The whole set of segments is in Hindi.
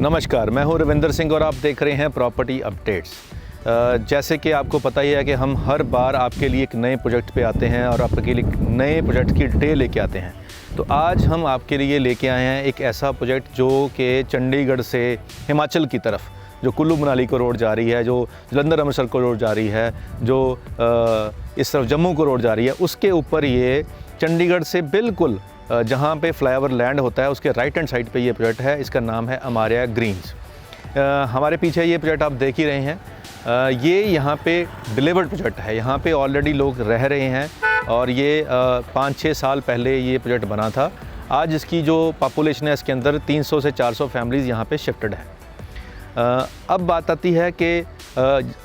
नमस्कार, मैं हूं रविंदर सिंह और आप देख रहे हैं प्रॉपर्टी अपडेट्स। जैसे कि आपको पता ही है कि हम हर बार आपके लिए एक नए प्रोजेक्ट पे आते हैं और आपके लिए नए प्रोजेक्ट की डिटेल लेके आते हैं। तो आज हम आपके लिए लेके आए हैं एक ऐसा प्रोजेक्ट जो कि चंडीगढ़ से हिमाचल की तरफ, जो कुल्लू मनाली को रोड जा रही है, जो जलंधर अमृतसर को रोड जा रही है, जो इस तरफ जम्मू को रोड जा रही है, उसके ऊपर ये चंडीगढ़ से बिल्कुल जहाँ पे फ्लाईओवर लैंड होता है उसके राइट हैंड साइड पे ये प्रोजेक्ट है। इसका नाम है अमारिया ग्रीन्स। हमारे पीछे ये प्रोजेक्ट आप देख ही रहे हैं। ये यहाँ पे डिलीवर्ड प्रोजेक्ट है, यहाँ पे ऑलरेडी लोग रह रहे हैं और ये 5-6 साल पहले ये प्रोजेक्ट बना था। आज इसकी जो पॉपुलेशन है इसके अंदर 300 से 400 फैमिलीज़ यहाँ पे शिफ्टेड है। अब बात आती है कि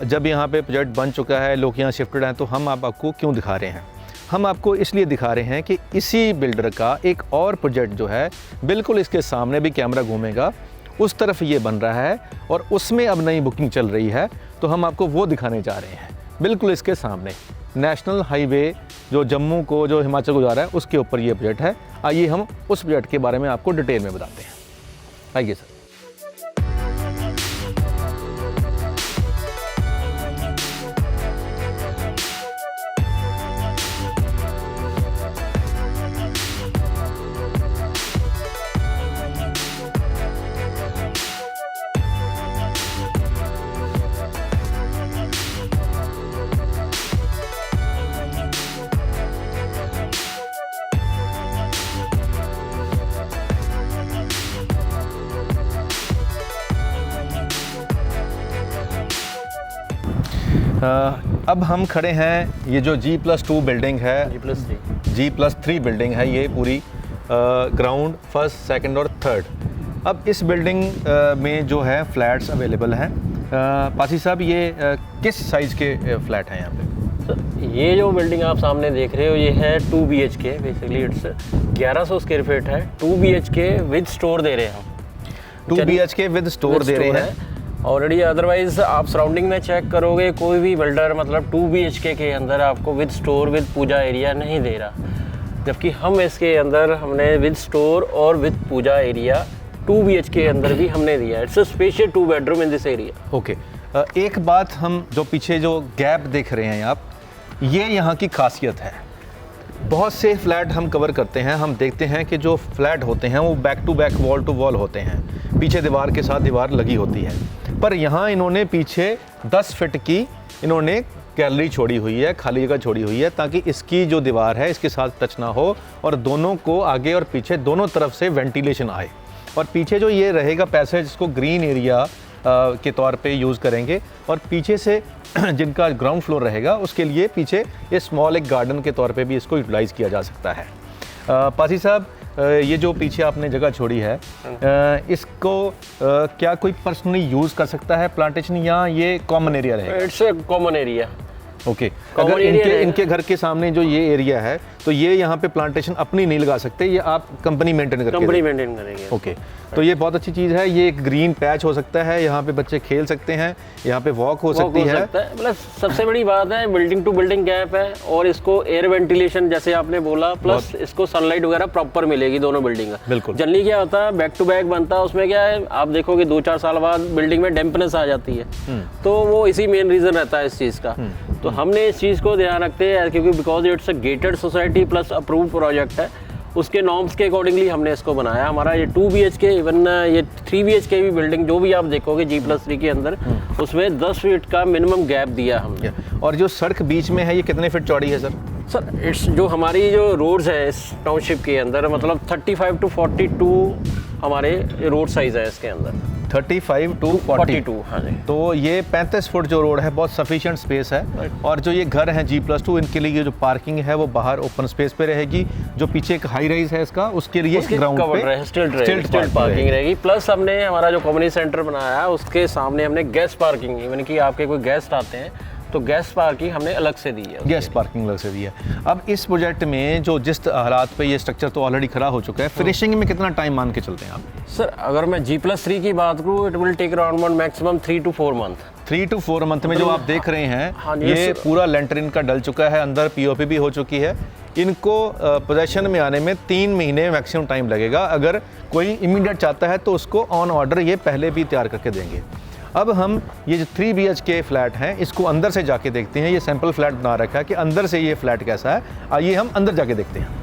जब यहाँ पे प्रोजेक्ट बन चुका है, लोग यहाँ शिफ्टेड हैं, तो हम आपको क्यों दिखा रहे हैं? हम आपको इसलिए दिखा रहे हैं कि इसी बिल्डर का एक और प्रोजेक्ट जो है बिल्कुल इसके सामने भी कैमरा घूमेगा, उस तरफ ये बन रहा है और उसमें अब नई बुकिंग चल रही है। तो हम आपको वो दिखाने जा रहे हैं, बिल्कुल इसके सामने नेशनल हाईवे जो जम्मू को, जो हिमाचल को जा रहा है, उसके ऊपर ये प्रोजेक्ट है। आइए हम उस प्रोजेक्ट के बारे में आपको डिटेल में बताते हैं। आइए सर। अब हम खड़े हैं, ये जो G+2 बिल्डिंग है, G+3 बिल्डिंग है, ये पूरी ग्राउंड फर्स्ट, सेकंड और थर्ड। अब इस बिल्डिंग में जो है फ्लैट्स अवेलेबल हैं। पासी साहब, ये किस साइज़ के फ्लैट हैं यहाँ पे? ये जो बिल्डिंग आप सामने देख रहे हो ये है 2 BHK, basically it's 1100 square feet है। 2 BHK विद स्टोर दे रहे हैं हम। 2 BHK विद स्टोर दे रहे हैं ऑलरेडी। अदरवाइज आप सराउंडिंग में चेक करोगे, कोई भी बिल्डर मतलब 2 BHK के अंदर आपको with store with puja area नहीं दे रहा, जबकि हम इसके अंदर हमने विद स्टोर और विद पूजा एरिया 2 BHK के अंदर भी हमने दिया। It's a special 2 bedroom in this area. Okay, एक बात, हम जो पीछे जो गैप देख रहे हैं आप, ये यहाँ की खासियत है। बहुत से फ्लैट हम कवर करते हैं, हम देखते हैं कि जो फ्लैट होते हैं वो back to back, wall to wall होते हैं, पीछे दीवार के साथ दीवार लगी होती है। पर यहाँ इन्होंने पीछे 10 फीट की इन्होंने गैलरी छोड़ी हुई है, खाली जगह छोड़ी हुई है, ताकि इसकी जो दीवार है इसके साथ टच ना हो और दोनों को आगे और पीछे दोनों तरफ से वेंटिलेशन आए। और पीछे जो ये रहेगा पैसेज, इसको ग्रीन एरिया के तौर पे यूज़ करेंगे और पीछे से जिनका ग्राउंड फ्लोर रहेगा उसके लिए पीछे ये स्मॉल एक गार्डन के तौर पे भी इसको यूटिलाइज़ किया जा सकता है। पासी साहब, ये जो पीछे आपने जगह छोड़ी है, इसको क्या कोई पर्सनली यूज़ कर सकता है प्लांटेशन, या ये कॉमन एरिया रहेगा? It's a common area. Okay, अगर इनके घर के सामने जो ये एरिया है तो ये यहाँ पे प्लांटेशन अपनी नहीं लगा सकते, ये आप कंपनी मेंटेन करेंगे। ओके, तो ये बहुत अच्छी चीज़ है। ये एक ग्रीन पैच हो सकता है, यहाँ पे बच्चे खेल सकते हैं, यहाँ पे वॉक हो सकती है। मतलब सबसे बड़ी बात है बिल्डिंग टू बिल्डिंग गैप है और इसको एयर वेंटिलेशन जैसे आपने बोला, प्लस इसको सनलाइट वगैरह प्रॉपर मिलेगी दोनों बिल्डिंग का। बिल्कुल। जनरली क्या होता है, बैक टू बैक बनता है, उसमें क्या है आप देखोगे 2-4 साल बाद बिल्डिंग में डैम्पनेस आ जाती है, तो वो इसी मेन रीजन रहता है इस चीज़ का। तो हमने इस चीज़ को ध्यान रखते हैं क्योंकि because it's a gated society plus approved project है, उसके नॉर्म्स के अकॉर्डिंगली हमने इसको बनाया। हमारा ये 2 BHK, इवन ये 3 BHK भी बिल्डिंग जो भी आप देखोगे G+3 के अंदर, उसमें 10 फीट का मिनिमम गैप दिया हमने। और जो सड़क बीच में है ये कितने फीट चौड़ी है सर? सर इट्स जो हमारी जो रोड्स है इस टाउनशिप के अंदर, मतलब 35 to 42 हमारे रोड साइज है इसके अंदर। 35 to 42। हाँ जी। तो ये 35 फुट जो रोड है, बहुत सफिशिएंट स्पेस है। और जो ये घर हैं G+2, इनके लिए जो पार्किंग है वो बाहर ओपन स्पेस पे रहेगी। जो पीछे एक हाई राइज है इसका, उसके लिए ग्राउंड पे स्टिल्ट पार्किंग रहेगी। प्लस हमने हमारा जो कम्युनिटी सेंटर बनाया है उसके सामने हमने गेस्ट पार्किंग, इवन कि आपके कोई गेस्ट आते हैं तो गेस्ट पार्किंग हमने अलग से दी है। गेस्ट पार्किंग अलग से दी है। अब इस प्रोजेक्ट में जो जिस हालात पे ये स्ट्रक्चर तो ऑलरेडी खड़ा हो चुका है, फिनिशिंग में कितना टाइम मान के चलते हैं आप? सर अगर मैं G+3 की बात करूँ, it will take around maximum 3 to 4 month. 3 to 4 month में जो आप देख रहे हैं, हाँ, ये पूरा लेंटर इनका डल चुका है, अंदर पीओपी भी हो चुकी है। इनको पोजेशन में आने में 3 महीने मैक्सिमम टाइम लगेगा। अगर कोई इमीडिएट चाहता है तो उसको ऑन ऑर्डर ये पहले भी तैयार करके देंगे। अब हम ये जो 3 BHK फ्लैट हैं इसको अंदर से जाके देखते हैं। ये सैंपल फ्लैट बना रखा है कि अंदर से ये फ्लैट कैसा है। आइए हम अंदर जाके देखते हैं।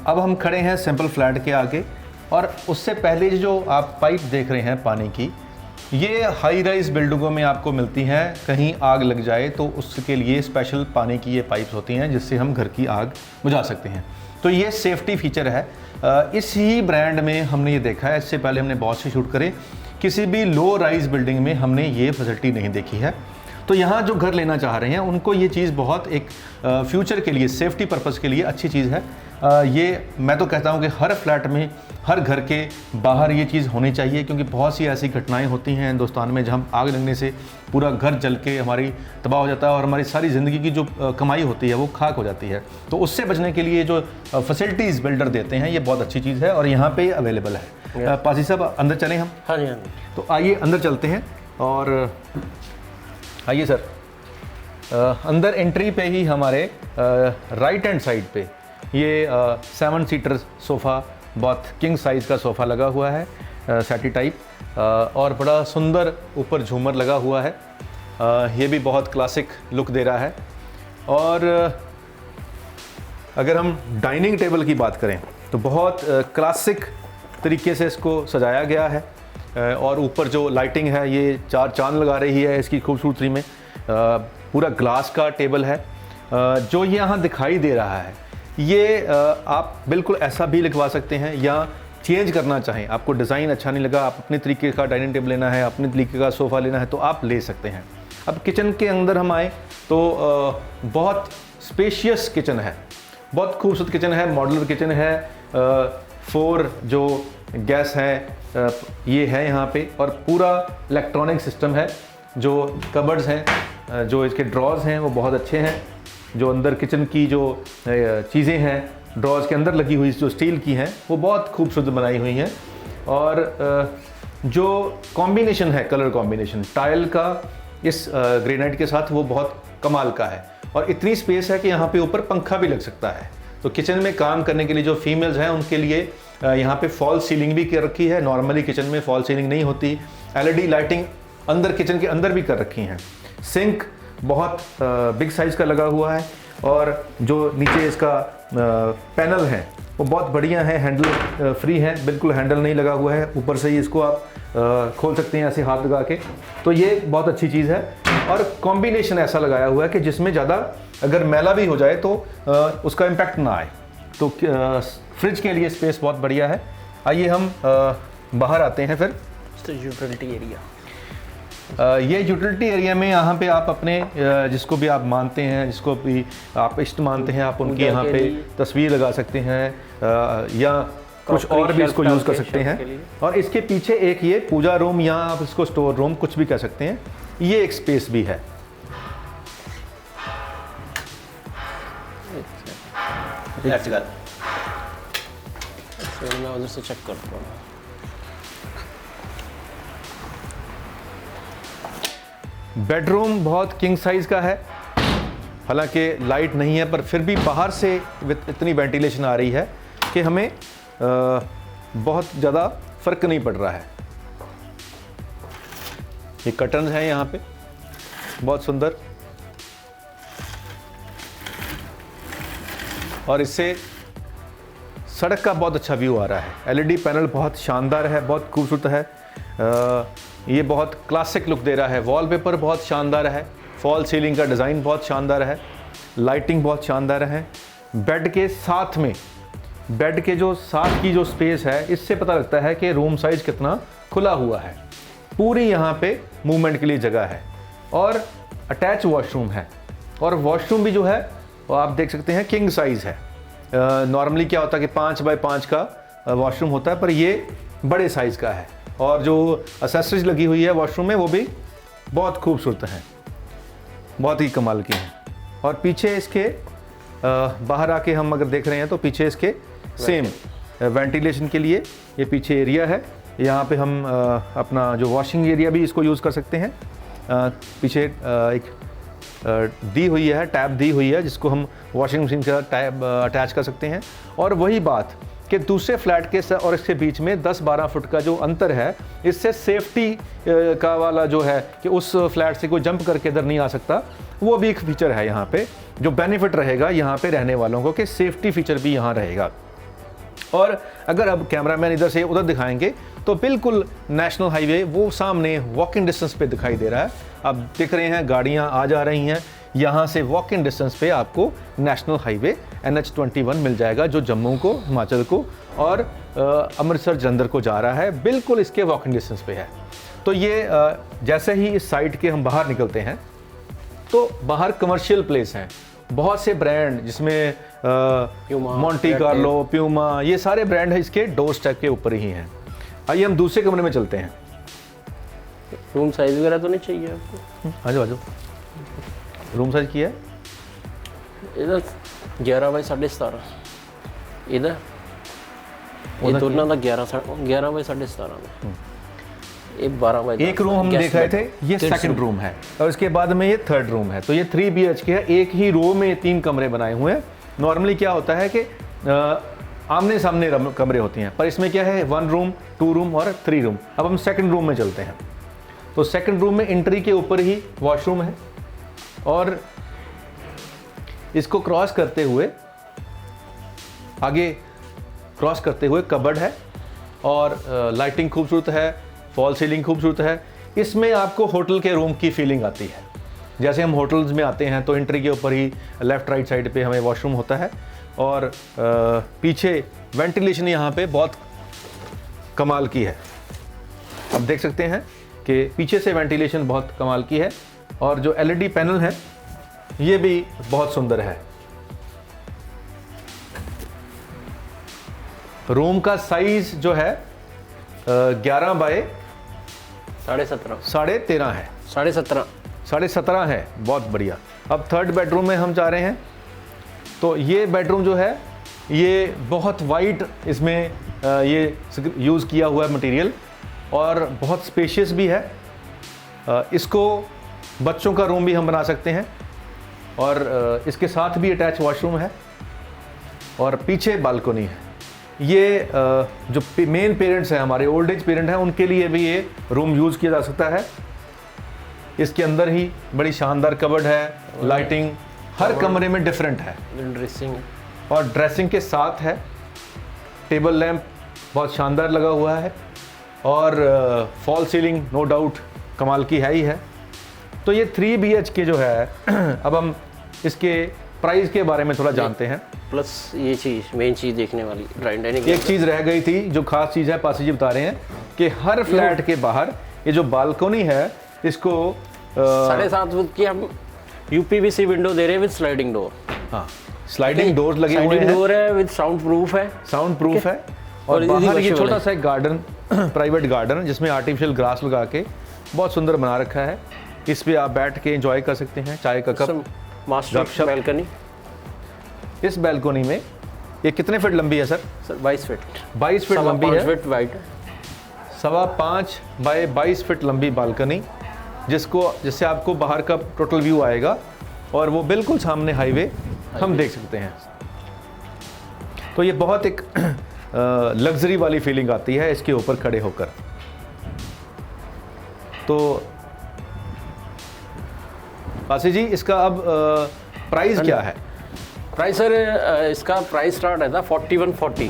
अब हम खड़े हैं सैंपल फ्लैट के आगे, और उससे पहले जो आप पाइप देख रहे हैं पानी की, ये हाई राइज बिल्डिंगों में आपको मिलती हैं। कहीं आग लग जाए तो उसके लिए स्पेशल पानी की ये पाइप्स होती हैं जिससे हम घर की आग बुझा सकते हैं। तो ये सेफ्टी फीचर है। इस ही ब्रांड में हमने ये देखा है, इससे पहले हमने बहुत से शूट करे, किसी भी लो राइज बिल्डिंग में हमने ये फैसिलिटी नहीं देखी है। तो यहाँ जो घर लेना चाह रहे हैं उनको ये चीज़ बहुत एक फ्यूचर के लिए, सेफ्टी पर्पज़ के लिए अच्छी चीज़ है। ये मैं तो कहता हूँ कि हर फ्लैट में, हर घर के बाहर ये चीज़ होनी चाहिए, क्योंकि बहुत सी ऐसी घटनाएं होती हैं हिंदुस्तान में जहाँ आग लगने से पूरा घर जल के हमारी तबाह हो जाता है और हमारी सारी ज़िंदगी की जो कमाई होती है वो खाक हो जाती है। तो उससे बचने के लिए जो फैसिलिटीज़ बिल्डर देते हैं ये बहुत अच्छी चीज़ है और यहाँ पे अवेलेबल है। पासी साहब अंदर चलें हम? हाँ जी, हाँ जी। तो आइए अंदर चलते हैं। और आइए सर, अंदर एंट्री पे ही हमारे राइट हैंड साइड पे ये 7 सीटर सोफ़ा, बहुत किंग साइज़ का सोफ़ा लगा हुआ है, सेटी टाइप, और बड़ा सुंदर ऊपर झूमर लगा हुआ है। ये भी बहुत क्लासिक लुक दे रहा है। और अगर हम डाइनिंग टेबल की बात करें तो बहुत क्लासिक तरीके से इसको सजाया गया है, और ऊपर जो लाइटिंग है ये 4 चांद लगा रही है इसकी खूबसूरती में। पूरा ग्लास का टेबल है। जो ये यहाँ दिखाई दे रहा है ये आप बिल्कुल ऐसा भी लिखवा सकते हैं, या चेंज करना चाहें, आपको डिज़ाइन अच्छा नहीं लगा, आप अपने तरीके का डाइनिंग टेबल लेना है, अपने तरीके का सोफ़ा लेना है तो आप ले सकते हैं। अब किचन के अंदर हम आए तो बहुत स्पेशियस किचन है, बहुत खूबसूरत किचन है, मॉड्यूलर किचन है। 4 जो गैस है ये है यहाँ पे, और पूरा इलेक्ट्रॉनिक सिस्टम है। जो कबर्ड्स हैं, जो इसके ड्रॉज हैं वो बहुत अच्छे हैं। जो अंदर किचन की जो चीज़ें हैं ड्रॉज के अंदर लगी हुई जो स्टील की हैं वो बहुत खूबसूरत बनाई हुई हैं। और जो कॉम्बिनेशन है, कलर कॉम्बिनेशन टाइल का इस ग्रेनाइट के साथ, वो बहुत कमाल का है। और इतनी स्पेस है कि यहाँ पे ऊपर पंखा भी लग सकता है। तो किचन में काम करने के लिए जो फीमेल्स हैं उनके लिए यहाँ पे फॉल सीलिंग भी कर रखी है। नॉर्मली किचन में फॉल सीलिंग नहीं होती। LED लाइटिंग अंदर किचन के अंदर भी कर रखी हैं। सिंक बहुत बिग साइज़ का लगा हुआ है, और जो नीचे इसका पैनल है वो बहुत बढ़िया है, हैंडल फ्री है, बिल्कुल हैंडल नहीं लगा हुआ है। ऊपर से ही इसको आप खोल सकते हैं ऐसे हाथ लगा के। तो ये बहुत अच्छी चीज़ है। और कॉम्बिनेशन ऐसा लगाया हुआ है कि जिसमें ज़्यादा अगर मैला भी हो जाए तो उसका इम्पैक्ट ना आए। तो फ्रिज के लिए स्पेस बहुत बढ़िया है। आइए हम बाहर आते हैं फिर। यूटिलिटी एरिया, ये यूटिलिटी एरिया में यहाँ पे आप अपने जिसको भी आप मानते हैं, जिसको भी आप इष्ट मानते हैं, आप उनकी यहाँ पे तस्वीर लगा सकते हैं, या कुछ और भी इसको यूज़ कर सकते हैं। और इसके पीछे एक ये पूजा रूम, या आप इसको स्टोर रूम कुछ भी कह सकते हैं, ये एक स्पेस भी है। Let's go. तो मैं उधर से चेक करता हूँ। बेडरूम बहुत किंग साइज़ का है, हालांकि लाइट नहीं है, पर फिर भी बाहर से इतनी वेंटिलेशन आ रही है कि हमें बहुत ज़्यादा फ़र्क नहीं पड़ रहा है। ये कर्टन्स हैं यहाँ पे, बहुत सुंदर, और इससे सड़क का बहुत अच्छा व्यू आ रहा है। एलईडी पैनल बहुत शानदार है, बहुत खूबसूरत है। ये बहुत क्लासिक लुक दे रहा है। वॉलपेपर बहुत शानदार है, फॉल सीलिंग का डिज़ाइन बहुत शानदार है, लाइटिंग बहुत शानदार है। बेड के साथ में, बेड के जो साथ की जो स्पेस है, इससे पता लगता है कि रूम साइज़ कितना खुला हुआ है। पूरी यहाँ पे मूवमेंट के लिए जगह है, और अटैच वॉशरूम है, और वॉशरूम भी जो है वो आप देख सकते हैं किंग साइज़ है। नॉर्मली क्या होता है कि 5 बाय 5 का वॉशरूम होता है, पर ये बड़े साइज़ का है, और जो एक्सेसरीज लगी हुई है वॉशरूम में वो भी बहुत खूबसूरत हैं, बहुत ही कमाल की हैं। और पीछे इसके बाहर आके हम अगर देख रहे हैं तो पीछे इसके सेम वेंटिलेशन के लिए ये पीछे एरिया है। यहाँ पे हम अपना जो वॉशिंग एरिया भी इसको यूज़ कर सकते हैं। पीछे एक दी हुई है, टैब दी हुई है, जिसको हम वॉशिंग मशीन के साथ टैब अटैच कर सकते हैं। और वही बात कि दूसरे फ्लैट के और इसके बीच में 10-12 फुट का जो अंतर है, इससे सेफ्टी का वाला जो है कि उस फ्लैट से कोई जंप करके इधर नहीं आ सकता, वो भी एक फीचर है यहाँ पे, जो बेनिफिट रहेगा यहाँ पे रहने वालों को, कि सेफ्टी फीचर भी यहाँ रहेगा। और अगर अब कैमरामैन इधर से उधर दिखाएंगे तो बिल्कुल नेशनल हाईवे वो सामने वॉकिंग डिस्टेंस पे दिखाई दे रहा है। आप देख रहे हैं गाड़ियाँ आ जा रही हैं, यहाँ से वॉकिंग डिस्टेंस पे आपको नेशनल हाईवे NH21 मिल जाएगा, जो जम्मू को, हिमाचल को और अमृतसर जलंधर को जा रहा है, बिल्कुल इसके वॉकिंग डिस्टेंस पे है। तो ये जैसे ही इस साइट के हम बाहर निकलते हैं तो बाहर कमर्शियल प्लेस हैं, बहुत से ब्रांड, जिसमें मोंटी कार्लो, प्यूमा, ये सारे ब्रांड है इसके डोर स्टेप के ऊपर ही हैं। आइए हम दूसरे कमरे में चलते हैं। रूम साइज वगैरह तो नहीं चाहिए आपको? आ जाओ। रूम साइज की है इधर 11 बाई 17.5, इधर ये दोनों का 11 बाई 17.5 में, ये 12 बाई 10। एक रूम हम देख रहे थे, ये सेकंड रूम है, और इसके बाद में ये थर्ड रूम है। तो ये 3 BHK है, एक ही रो में 3 कमरे बनाए हुए हैं। नॉर्मली क्या होता है कि आमने सामने कमरे होते हैं, पर इसमें क्या है 1 रूम, 2 रूम और 3 रूम। अब हम सेकंड रूम में चलते हैं। तो सेकंड रूम में एंट्री के ऊपर ही वॉशरूम है, और इसको क्रॉस करते हुए, आगे क्रॉस करते हुए कबर्ड है, और लाइटिंग खूबसूरत है, फॉल सीलिंग खूबसूरत है। इसमें आपको होटल के रूम की फीलिंग आती है। जैसे हम होटल्स में आते हैं तो एंट्री के ऊपर ही लेफ़्ट राइट साइड पे हमें वॉशरूम होता है, और पीछे वेंटिलेशन यहाँ पे बहुत कमाल की है। आप देख सकते हैं कि पीछे से वेंटिलेशन बहुत कमाल की है, और जो LED पैनल है ये भी बहुत सुंदर है। रूम का साइज जो है 11 बाय 13.5 है, 17.5 है, बहुत बढ़िया। अब थर्ड बेडरूम में हम जा रहे हैं। तो ये बेडरूम जो है ये बहुत वाइड, इसमें ये यूज़ किया हुआ है मटेरियल, और बहुत स्पेशियस भी है। इसको बच्चों का रूम भी हम बना सकते हैं, और इसके साथ भी अटैच वॉशरूम है, और पीछे बालकनी है। ये जो मेन पेरेंट्स हैं, हमारे ओल्ड एज पेरेंट हैं, उनके लिए भी ये रूम यूज़ किया जा सकता है। इसके अंदर ही बड़ी शानदार कबर्ड है, लाइटिंग हर कमरे में डिफरेंट है, ड्रेसिंग, और ड्रेसिंग के साथ है। टेबल लैंप बहुत शानदार लगा हुआ है, और फॉल सीलिंग नो डाउट कमाल की है ही है। तो ये 3 BHK जो है अब हम इसके प्राइस के बारे में थोड़ा जानते हैं। प्लस ये चीज़, मेन चीज़ देखने वाली, डाइनिंग। एक चीज़ रह गई थी जो खास चीज़ है, पासी जी बता रहे हैं कि हर फ्लैट के बाहर ये जो बालकनी है, इसको 7.5 फुट की हम UPVC विंडो दे रहे हैं विद स्लाइडिंग डोर। हाँ, स्लाइडिंग डोर लगे हुए हैं, डोर है विद साउंड प्रूफ है, और बाहर ये छोटा सा एक गार्डन, प्राइवेट गार्डन, जिसमें आर्टिफिशियल ग्रास लगा के बहुत सुंदर बना रखा है। इस पे आप बैठ के एंजॉय कर सकते हैं, चाय का कप, मास्टर बैल्कनी। इस बैल्कोनी में ये कितने फीट लंबी है सर? सर 22 फीट 22 फीट लंबी है, 5 फीट वाइड, 5.25 बाय 22 फीट लंबी बालकनी, जिससे आपको बाहर का टोटल व्यू आएगा और वो बिल्कुल सामने हाईवे हम देख सकते हैं। तो ये बहुत एक लग्जरी वाली फीलिंग आती है इसके ऊपर खड़े होकर। तो आशीष जी, इसका अब प्राइस क्या है? प्राइस सर इसका प्राइस स्टार्ट है था 4140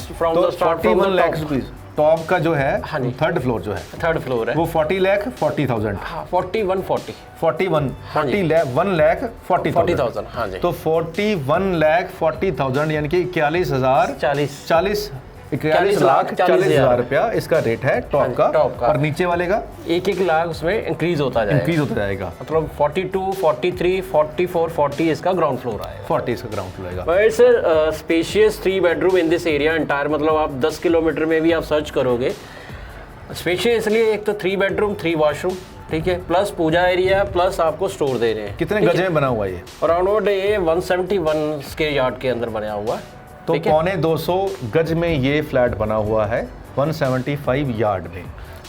फ्रॉम तो the start 41 lakh rupees top का जो है, हाँ जी। थर्ड फ्लोर जो है, थर्ड फ्लोर है वो 40,40,000 हाँ 4140 41,40,40,000 हाँ जी। तो 41,40,000 यानी कि 41,40,000 रुपया इसका रेट है टॉप का। टॉप का। और नीचे वाले का 1 लाख उसमें इंक्रीज होता जाएगा मतलब 42, 43, 44, 40 इसका ग्राउंड फ्लोर आएगा। 40 इसका ग्राउंड फ्लोर आएगा। But it's spacious 3 bedroom in this area entire, मतलब आप 10 किलोमीटर में भी आप सर्च करोगे। स्पेशियस इसलिए एक तो 3 बेडरूम 3 वॉशरूम, ठीक है, प्लस पूजा एरिया, प्लस आपको स्टोर दे रहे हैं। कितने गज में बना हुआ है ये? अराउंड ये 171 स्क्वायर यार्ड के अंदर बना हुआ है। तो पौने 200 गज में ये फ्लैट बना हुआ है 175 यार्ड में।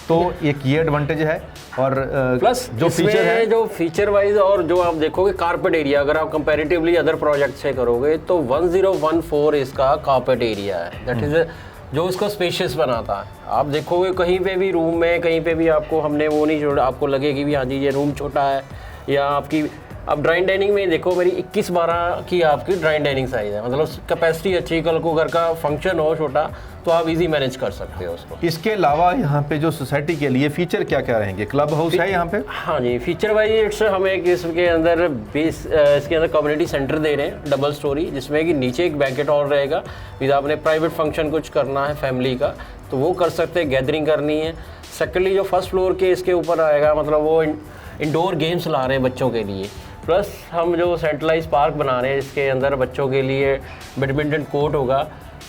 तो एक ये एडवांटेज है। और प्लस जो फीचर है, जो फीचर वाइज और जो आप देखोगे कारपेट एरिया, अगर आप कंपैरेटिवली अदर प्रोजेक्ट से करोगे तो 1014 इसका कारपेट एरिया है। दैट इज जो इसको स्पेशियस बनाता है। आप देखोगे कहीं पे भी रूम में कहीं पे भी आपको हमने वो नहीं छोड़ा, आपको लगेगी भी हाँ जी ये रूम छोटा है, या आपकी अब ड्राइंग डाइनिंग में देखो मेरी 21-12 की आपकी ड्राइंग डाइनिंग साइज़ है, मतलब कैपेसिटी अच्छी, कल को घर का फंक्शन हो छोटा तो आप इजी मैनेज कर सकते हो उसको। इसके अलावा यहाँ पे जो सोसाइटी के लिए फीचर क्या क्या रहेंगे? क्लब हाउस है यहाँ पे? हाँ जी, फीचर वाइज इट्स हमें इसके अंदर इसके अंदर कम्युनिटी सेंटर दे रहे हैं डबल स्टोरी, जिसमें कि नीचे एक बैंकेट हॉल रहेगा। यदि आपने प्राइवेट फंक्शन कुछ करना है फैमिली का तो वो कर सकते हैं, गैदरिंग करनी है। सेकेंडली जो फर्स्ट फ्लोर के इसके ऊपर आएगा, मतलब वो इंडोर गेम्स ला रहे हैं बच्चों के लिए, प्लस हम जो सेंट्रलाइज पार्क बना रहे हैं इसके अंदर बच्चों के लिए बैडमिंटन कोर्ट होगा,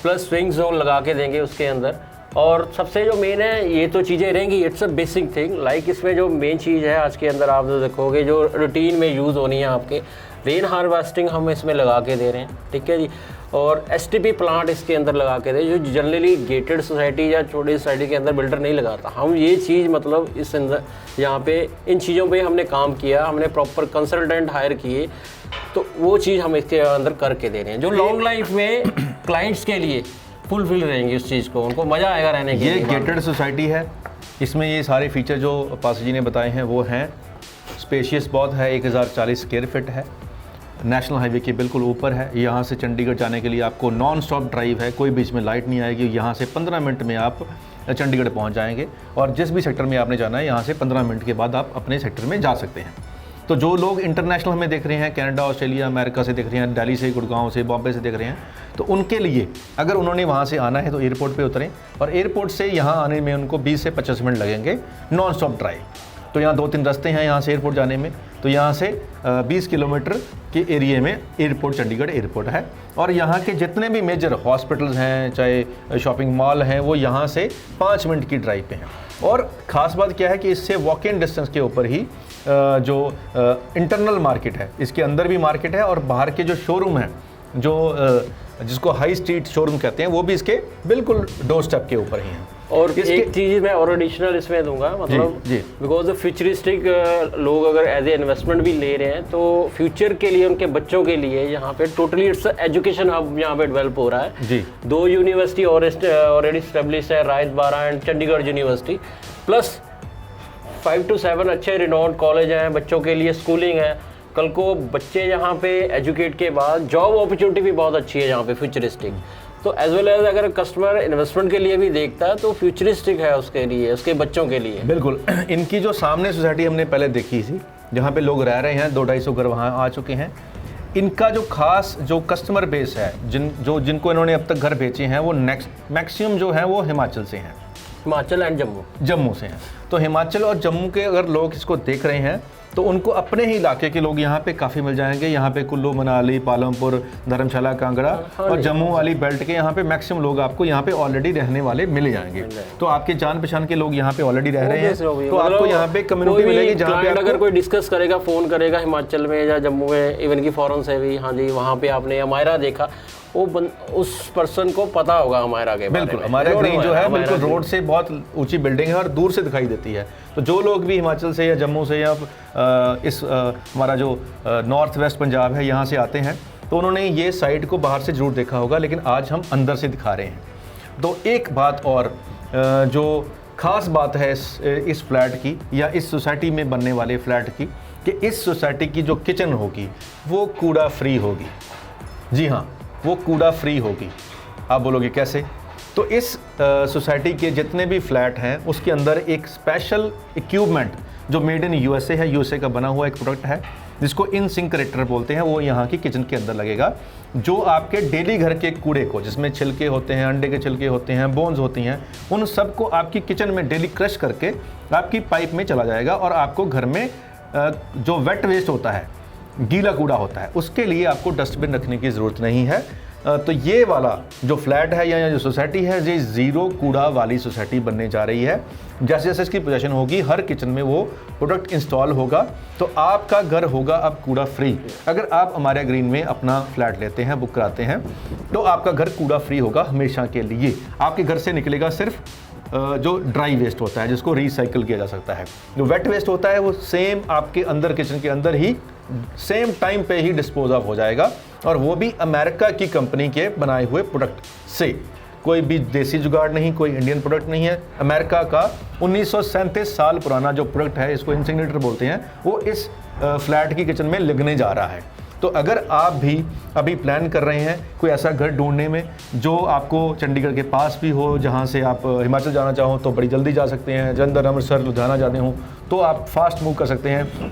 प्लस स्विंग जोन लगा के देंगे उसके अंदर। और सबसे जो मेन है, ये तो चीज़ें रहेंगी, it's a basic thing like इसमें जो मेन चीज़ है आज के अंदर आप जो देखोगे जो रूटीन में यूज़ होनी है आपके, रेन हार्वेस्टिंग हम इसमें लगा के दे रहे हैं, ठीक है जी। और STP प्लांट इसके अंदर लगा के दे, जो जनरली गेटेड सोसाइटी या छोटी सोसाइटी के अंदर बिल्डर नहीं लगाता। हम ये चीज़ मतलब इस अंदर यहाँ पे इन चीज़ों पे हमने काम किया, हमने प्रॉपर कंसल्टेंट हायर किए, तो वो चीज़ हम इसके अंदर करके दे रहे हैं जो लॉन्ग लाइफ में क्लाइंट्स के लिए फुलफिल रहेंगी उस चीज़ को, उनको मज़ा आएगा रहने के लिए। ये गेटेड सोसाइटी है, इसमें ये सारे फीचर जो पास जी ने बताए हैं वो हैं। स्पेशियस बहुत है, 1040 स्क्वायर फीट है, नेशनल हाईवे के बिल्कुल ऊपर है। यहाँ से चंडीगढ़ जाने के लिए आपको नॉन स्टॉप ड्राइव है, कोई बीच में लाइट नहीं आएगी। यहाँ से 15 मिनट में आप चंडीगढ़ पहुँच जाएंगे और जिस भी सेक्टर में आपने जाना है यहाँ से 15 मिनट के बाद आप अपने सेक्टर में जा सकते हैं। तो जो लोग इंटरनेशनल हमें देख रहे हैं, कनाडा, ऑस्ट्रेलिया, अमेरिका से देख रहे हैं, दिल्ली से, गुड़गांव से, बॉम्बे से देख रहे हैं, तो उनके लिए अगर उन्होंने वहाँ से आना है तो एयरपोर्ट पे उतरें और एयरपोर्ट से यहाँ आने में उनको 20 से 25 मिनट लगेंगे नॉन स्टॉप ड्राइव। तो यहाँ 2-3 रास्ते हैं यहाँ से एयरपोर्ट जाने में। तो यहाँ से 20 किलोमीटर के एरिए में एयरपोर्ट, चंडीगढ़ एयरपोर्ट है। और यहाँ के जितने भी मेजर हॉस्पिटल्स हैं, चाहे शॉपिंग मॉल हैं, वो यहाँ से 5 मिनट की ड्राइव पे हैं। और ख़ास बात क्या है कि इससे वॉक इन डिस्टेंस के ऊपर ही जो इंटरनल मार्केट है, इसके अंदर भी मार्केट है और बाहर के जो शोरूम हैं, जो जिसको हाई स्ट्रीट शोरूम कहते हैं, वो भी इसके बिल्कुल डोर स्टेप के ऊपर ही हैं। और एक चीज़ मैं और एडिशनल इसमें दूंगा, मतलब बिकॉज फ्यूचरिस्टिक लोग अगर एज ए इन्वेस्टमेंट भी ले रहे हैं तो फ्यूचर के लिए उनके बच्चों के लिए यहाँ पे टोटली इट्स एजुकेशन हब यहाँ पे डेवलप हो रहा है जी। 2 यूनिवर्सिटी ऑलरेडी स्टेब्लिश है, राइस बारा and Chandigarh university, plus 5 to 7 अच्छे रिनोन्ड कॉलेज हैं बच्चों के लिए, स्कूलिंग है। कल को बच्चे यहाँ पे एजुकेट के बाद जॉब अपॉर्चुनिटी भी बहुत अच्छी है यहाँ पे फ्यूचरिस्टिक। तो एज वेल एज अगर कस्टमर इन्वेस्टमेंट के लिए भी देखता है तो फ्यूचरिस्टिक है उसके लिए, उसके बच्चों के लिए। बिल्कुल। इनकी जो सामने सोसाइटी हमने पहले देखी थी, जहाँ पे लोग रह रहे हैं, 200-250 घर वहाँ आ चुके हैं। इनका जो खास जो कस्टमर बेस है, जिनको इन्होंने अब तक घर बेचे हैं, वो मैक्सिमम जो है वो हिमाचल से हैं, हिमाचल एंड जम्मू से हैं। तो हिमाचल और जम्मू के अगर लोग इसको देख रहे हैं तो उनको अपने ही इलाके के लोग यहाँ पे काफ़ी मिल जाएंगे। यहाँ पे कुल्लू मनाली, पालमपुर, धर्मशाला, कांगड़ा और जम्मू वाली बेल्ट के यहाँ पे मैक्सिमम लोग आपको यहाँ पे ऑलरेडी रहने वाले मिल जाएंगे। तो आपके जान पहचान के लोग यहाँ पे ऑलरेडी रह रहे हैं, तो आपको यहाँ पे कम्युनिटी मिलेगी जहाँ पे अगर कोई डिस्कस करेगा, फोन करेगा हिमाचल में या जम्मू में, इवन की फॉरेन से भी, हाँ जी वहाँ पे आपने अमायरा देखा, उस पर्सन को पता होगा हमारा के बारे में। बिल्कुल, हमारा ग्रीन जो है बिल्कुल रोड से बहुत ऊंची बिल्डिंग है और दूर से दिखाई देती है। तो जो लोग भी हिमाचल से या जम्मू से या हमारा जो नॉर्थ वेस्ट पंजाब है यहाँ से आते हैं, तो उन्होंने ये साइट को बाहर से जरूर देखा होगा, लेकिन आज हम अंदर से दिखा रहे हैं। तो एक बात और जो ख़ास बात है इस फ्लैट की या इस सोसाइटी में बनने वाले फ्लैट की, कि इस सोसाइटी की जो किचन होगी वो कूड़ा फ्री होगी। जी हाँ, वो कूड़ा फ्री होगी। आप बोलोगे कैसे? तो इस सोसाइटी के जितने भी फ्लैट हैं उसके अंदर एक स्पेशल इक्विपमेंट जो मेड इन यूएसए है, यूएसए का बना हुआ एक प्रोडक्ट है जिसको इनसिंकरेटर बोलते हैं, वो यहाँ की किचन के अंदर लगेगा, जो आपके डेली घर के कूड़े को, जिसमें छिलके होते हैं, अंडे के छिलके होते हैं, बोन्स होती हैं, उन सबको आपकी किचन में डेली क्रश करके आपकी पाइप में चला जाएगा और आपको घर में जो वेट वेस्ट होता है, गीला कूड़ा होता है, उसके लिए आपको डस्टबिन रखने की ज़रूरत नहीं है। तो ये वाला जो फ्लैट है या जो सोसाइटी है, ये ज़ीरो कूड़ा वाली सोसाइटी बनने जा रही है। जैसे जैसे इसकी पोजीशन होगी, हर किचन में वो प्रोडक्ट इंस्टॉल होगा, तो आपका घर होगा अब कूड़ा फ्री। अगर आप हमारे ग्रीन में अपना फ्लैट लेते हैं, बुक कराते हैं, तो आपका घर कूड़ा फ्री होगा हमेशा के लिए। आपके घर से निकलेगा सिर्फ जो ड्राई वेस्ट होता है, जिसको रिसाइकिल किया जा सकता है। जो वेट वेस्ट होता है वो सेम आपके अंदर किचन के अंदर ही सेम टाइम पे ही डिस्पोज ऑफ हो जाएगा, और वो भी अमेरिका की कंपनी के बनाए हुए प्रोडक्ट से। कोई भी देसी जुगाड़ नहीं, कोई इंडियन प्रोडक्ट नहीं है। अमेरिका का 1937 साल पुराना जो प्रोडक्ट है, इसको इनसिनरेटर बोलते हैं, वो इस फ्लैट की किचन में लगने जा रहा है। तो अगर आप भी अभी प्लान कर रहे हैं कोई ऐसा घर ढूंढने में जो आपको चंडीगढ़ के पास भी हो, जहां से आप हिमाचल जाना चाहो तो बड़ी जल्दी जा सकते हैं, जलंधर, अमृतसर, लुधियाना जाते हो तो आप फास्ट मूव कर सकते हैं,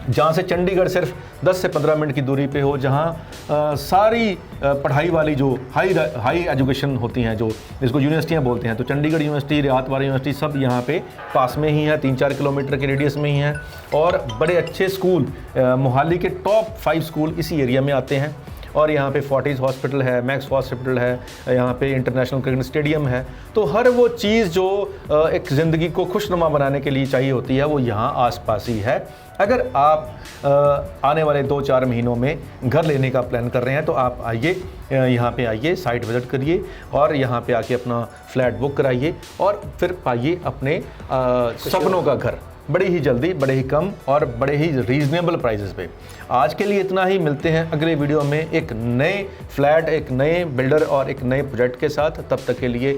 जहाँ से चंडीगढ़ सिर्फ 10 से 15 मिनट की दूरी पे हो, जहाँ सारी पढ़ाई वाली जो हाई एजुकेशन होती हैं, जो जिसको यूनिवर्सिटियाँ बोलते हैं, तो चंडीगढ़ यूनिवर्सिटी, रियात वाला यूनिवर्सिटी सब यहाँ पे पास में ही है, 3-4 किलोमीटर के रेडियस में ही हैं। और बड़े अच्छे स्कूल, मोहाली के टॉप 5 स्कूल इसी एरिया में आते हैं। और यहाँ पे फोर्टिस हॉस्पिटल है, मैक्स हॉस्पिटल है, यहाँ पे इंटरनेशनल क्रिकेट स्टेडियम है। तो हर वो चीज़ जो एक ज़िंदगी को खुशनुमा बनाने के लिए चाहिए होती है, वो यहाँ आसपास ही है। अगर आप आने वाले 2-4 महीनों में घर लेने का प्लान कर रहे हैं, तो आप आइए, यहाँ पे आइए, साइट विज़िट करिए और यहाँ पे आके अपना फ्लैट बुक कराइए और फिर पाइए अपने सपनों का घर बड़े ही जल्दी, बड़े ही कम और बड़े ही रीजनेबल प्राइसेस पे। आज के लिए इतना ही। मिलते हैं अगले वीडियो में एक नए फ्लैट, एक नए बिल्डर और एक नए प्रोजेक्ट के साथ। तब तक के लिए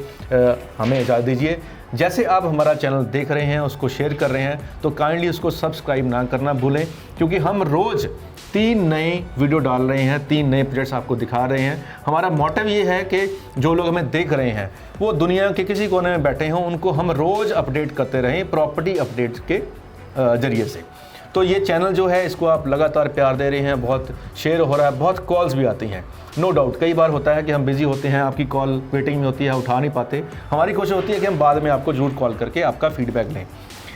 हमें इजाज़त दीजिए। जैसे आप हमारा चैनल देख रहे हैं, उसको शेयर कर रहे हैं, तो काइंडली उसको सब्सक्राइब ना करना भूलें, क्योंकि हम रोज़ 3 नए वीडियो डाल रहे हैं, 3 नए प्रोजेक्ट्स आपको दिखा रहे हैं। हमारा मोटिव ये है कि जो लोग हमें देख रहे हैं वो दुनिया के किसी कोने में बैठे हों, उनको हम रोज़ अपडेट करते रहें प्रॉपर्टी अपडेट्स के ज़रिए से। तो ये चैनल जो है, इसको आप लगातार प्यार दे रहे हैं, बहुत शेयर हो रहा है, बहुत कॉल्स भी आती हैं। नो डाउट कई बार होता है कि हम बिज़ी होते हैं, आपकी कॉल वेटिंग में होती है, उठा नहीं पाते। हमारी कोशिश होती है कि हम बाद में आपको ज़रूर कॉल करके आपका फीडबैक लें।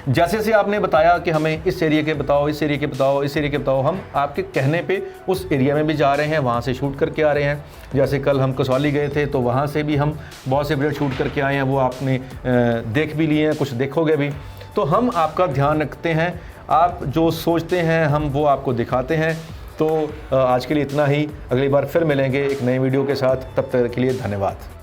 जैसे जैसे आपने बताया कि हमें इस एरिया के बताओ, इस एरिया के बताओ, इस एरिया के बताओ, हम आपके कहने पे उस एरिया में भी जा रहे हैं, वहाँ से शूट करके आ रहे हैं। जैसे कल हम कसौली गए थे, तो वहाँ से भी हम बहुत से वीडियो शूट करके आए हैं, वो आपने देख भी लिए हैं, कुछ देखोगे भी। तो हम आपका ध्यान रखते हैं, आप जो सोचते हैं हम वो आपको दिखाते हैं। तो आज के लिए इतना ही। अगली बार फिर मिलेंगे एक नए वीडियो के साथ। तब तक के लिए धन्यवाद।